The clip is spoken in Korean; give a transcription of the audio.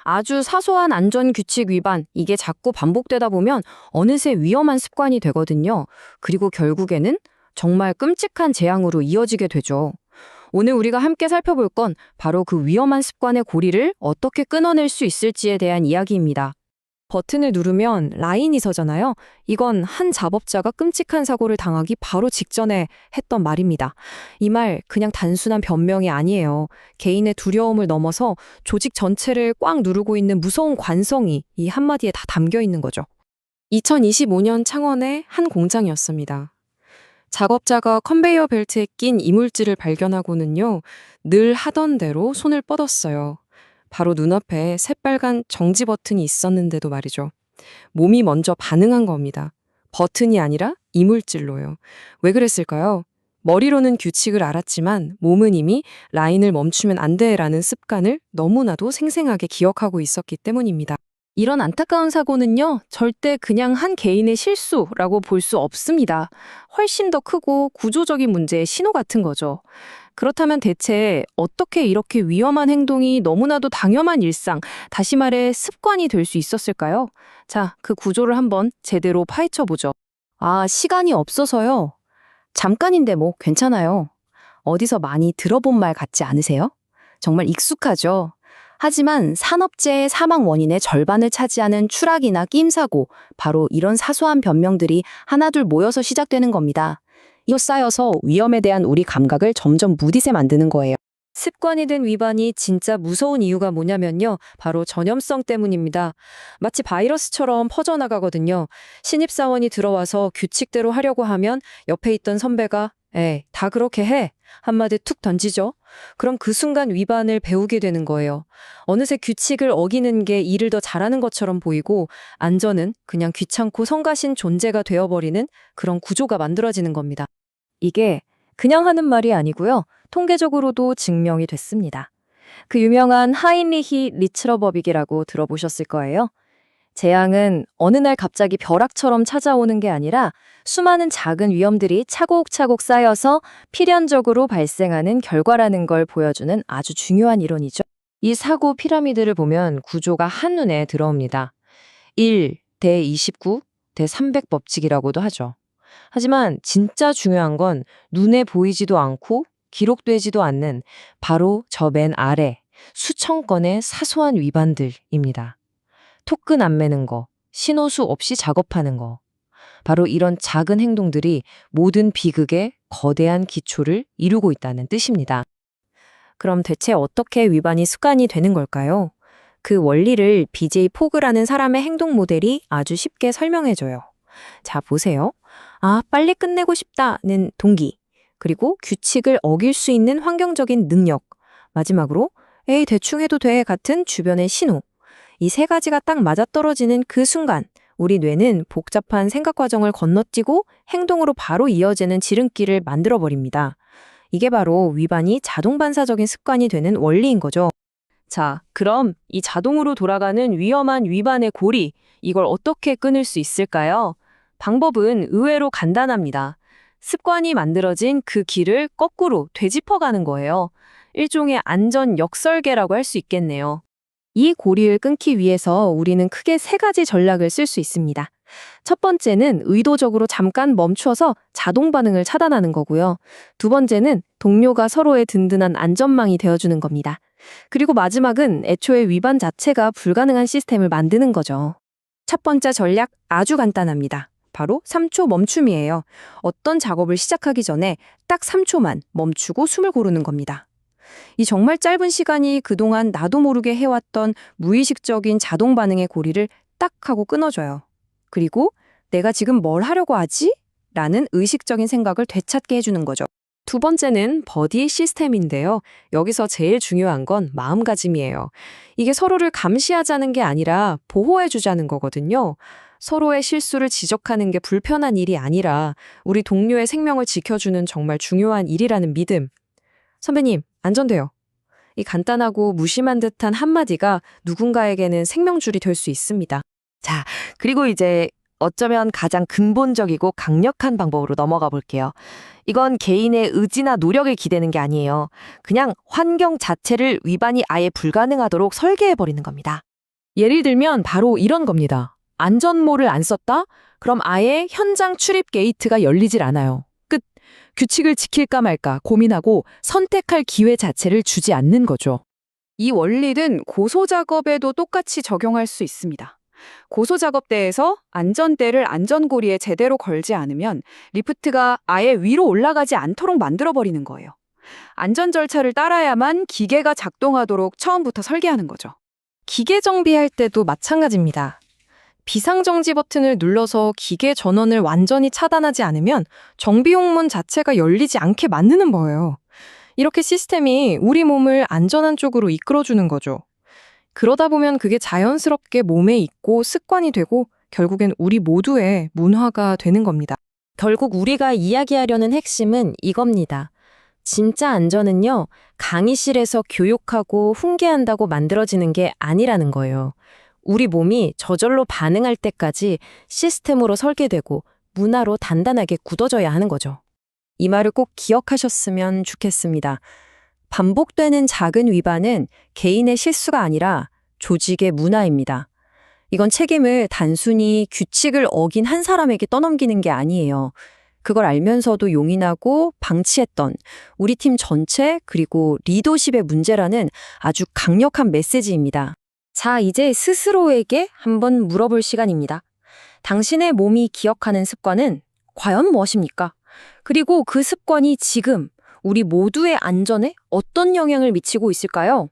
아주 사소한 안전규칙 위반, 이게 자꾸 반복되다 보면 어느새 위험한 습관이 되거든요. 그리고 결국에는 정말 끔찍한 재앙으로 이어지게 되죠. 오늘 우리가 함께 살펴볼 건 바로 그 위험한 습관의 고리를 어떻게 끊어낼 수 있을지에 대한 이야기입니다. 버튼을 누르면 라인이 서잖아요. 이건 한 작업자가 끔찍한 사고를 당하기 바로 직전에 했던 말입니다. 이 말 그냥 단순한 변명이 아니에요. 개인의 두려움을 넘어서 조직 전체를 꽉 누르고 있는 무서운 관성이 이 한마디에 다 담겨 있는 거죠. 2025년 창원의 한 공장이었습니다. 작업자가 컨베이어 벨트에 낀 이물질을 발견하고는요, 늘 하던 대로 손을 뻗었어요. 바로 눈앞에 새빨간 정지 버튼이 있었는데도 말이죠. 몸이 먼저 반응한 겁니다. 버튼이 아니라 이물질로요. 왜 그랬을까요? 머리로는 규칙을 알았지만 몸은 이미 라인을 멈추면 안 돼라는 습관을 너무나도 생생하게 기억하고 있었기 때문입니다. 이런 안타까운 사고는요, 절대 그냥 한 개인의 실수라고 볼 수 없습니다. 훨씬 더 크고 구조적인 문제의 신호 같은 거죠. 그렇다면 대체 어떻게 이렇게 위험한 행동이 너무나도 당연한 일상, 다시 말해 습관이 될 수 있었을까요? 자, 그 구조를 한번 제대로 파헤쳐 보죠. 아, 시간이 없어서요. 잠깐인데 뭐 괜찮아요. 어디서 많이 들어본 말 같지 않으세요? 정말 익숙하죠? 하지만 산업재해 사망 원인의 절반을 차지하는 추락이나 끼임사고, 바로 이런 사소한 변명들이 하나둘 모여서 시작되는 겁니다. 이어 쌓여서 위험에 대한 우리 감각을 점점 무디게 만드는 거예요. 습관이 된 위반이 진짜 무서운 이유가 뭐냐면요. 바로 전염성 때문입니다. 마치 바이러스처럼 퍼져나가거든요. 신입사원이 들어와서 규칙대로 하려고 하면 옆에 있던 선배가 에이, 다 그렇게 해. 한마디 툭 던지죠. 그럼 그 순간 위반을 배우게 되는 거예요. 어느새 규칙을 어기는 게 일을 더 잘하는 것처럼 보이고 안전은 그냥 귀찮고 성가신 존재가 되어버리는 그런 구조가 만들어지는 겁니다. 이게 그냥 하는 말이 아니고요. 통계적으로도 증명이 됐습니다. 그 유명한 하인리히 리츠러버빅이라고 들어보셨을 거예요. 재앙은 어느 날 갑자기 벼락처럼 찾아오는 게 아니라 수많은 작은 위험들이 차곡차곡 쌓여서 필연적으로 발생하는 결과라는 걸 보여주는 아주 중요한 이론이죠. 이 사고 피라미드를 보면 구조가 한눈에 들어옵니다. 1 대 29 대 300 법칙이라고도 하죠. 하지만 진짜 중요한 건 눈에 보이지도 않고 기록되지도 않는 바로 저 맨 아래 수천 건의 사소한 위반들입니다. 토큰 안 매는 거, 신호수 없이 작업하는 거. 바로 이런 작은 행동들이 모든 비극의 거대한 기초를 이루고 있다는 뜻입니다. 그럼 대체 어떻게 위반이 습관이 되는 걸까요? 그 원리를 BJ 포그라는 사람의 행동 모델이 아주 쉽게 설명해줘요. 자, 보세요. 아, 빨리 끝내고 싶다는 동기, 그리고 규칙을 어길 수 있는 환경적인 능력, 마지막으로 에이, 대충 해도 돼 같은 주변의 신호. 이 세 가지가 딱 맞아떨어지는 그 순간 우리 뇌는 복잡한 생각 과정을 건너뛰고 행동으로 바로 이어지는 지름길을 만들어버립니다. 이게 바로 위반이 자동 반사적인 습관이 되는 원리인 거죠. 자, 그럼 이 자동으로 돌아가는 위험한 위반의 고리, 이걸 어떻게 끊을 수 있을까요? 방법은 의외로 간단합니다. 습관이 만들어진 그 길을 거꾸로 되짚어가는 거예요. 일종의 안전 역설계라고 할 수 있겠네요. 이 고리를 끊기 위해서 우리는 크게 세 가지 전략을 쓸 수 있습니다. 첫 번째는 의도적으로 잠깐 멈추어서 자동 반응을 차단하는 거고요. 두 번째는 동료가 서로의 든든한 안전망이 되어주는 겁니다. 그리고 마지막은 애초에 위반 자체가 불가능한 시스템을 만드는 거죠. 첫 번째 전략 아주 간단합니다. 바로 3초 멈춤이에요. 어떤 작업을 시작하기 전에 딱 3초만 멈추고 숨을 고르는 겁니다. 이 정말 짧은 시간이 그동안 나도 모르게 해왔던 무의식적인 자동 반응의 고리를 딱 하고 끊어줘요. 그리고 내가 지금 뭘 하려고 하지? 라는 의식적인 생각을 되찾게 해주는 거죠. 두 번째는 버디 시스템인데요. 여기서 제일 중요한 건 마음가짐이에요. 이게 서로를 감시하자는 게 아니라 보호해주자는 거거든요. 서로의 실수를 지적하는 게 불편한 일이 아니라 우리 동료의 생명을 지켜주는 정말 중요한 일이라는 믿음. 선배님, 안전돼요. 이 간단하고 무심한 듯한 한마디가 누군가에게는 생명줄이 될 수 있습니다. 자, 그리고 이제 어쩌면 가장 근본적이고 강력한 방법으로 넘어가 볼게요. 이건 개인의 의지나 노력을 기대는 게 아니에요. 그냥 환경 자체를 위반이 아예 불가능하도록 설계해버리는 겁니다. 예를 들면 바로 이런 겁니다. 안전모를 안 썼다? 그럼 아예 현장 출입 게이트가 열리질 않아요. 끝. 규칙을 지킬까 말까 고민하고 선택할 기회 자체를 주지 않는 거죠. 이 원리는 고소 작업에도 똑같이 적용할 수 있습니다. 고소 작업대에서 안전대를 안전고리에 제대로 걸지 않으면 리프트가 아예 위로 올라가지 않도록 만들어버리는 거예요. 안전 절차를 따라야만 기계가 작동하도록 처음부터 설계하는 거죠. 기계 정비할 때도 마찬가지입니다. 비상정지 버튼을 눌러서 기계 전원을 완전히 차단하지 않으면 정비용문 자체가 열리지 않게 만드는 거예요. 이렇게 시스템이 우리 몸을 안전한 쪽으로 이끌어주는 거죠. 그러다 보면 그게 자연스럽게 몸에 있고 습관이 되고 결국엔 우리 모두의 문화가 되는 겁니다. 결국 우리가 이야기하려는 핵심은 이겁니다. 진짜 안전은요, 강의실에서 교육하고 훈계한다고 만들어지는 게 아니라는 거예요. 우리 몸이 저절로 반응할 때까지 시스템으로 설계되고 문화로 단단하게 굳어져야 하는 거죠. 이 말을 꼭 기억하셨으면 좋겠습니다. 반복되는 작은 위반은 개인의 실수가 아니라 조직의 문화입니다. 이건 책임을 단순히 규칙을 어긴 한 사람에게 떠넘기는 게 아니에요. 그걸 알면서도 용인하고 방치했던 우리 팀 전체 그리고 리더십의 문제라는 아주 강력한 메시지입니다. 자, 이제 스스로에게 한번 물어볼 시간입니다. 당신의 몸이 기억하는 습관은 과연 무엇입니까? 그리고 그 습관이 지금 우리 모두의 안전에 어떤 영향을 미치고 있을까요?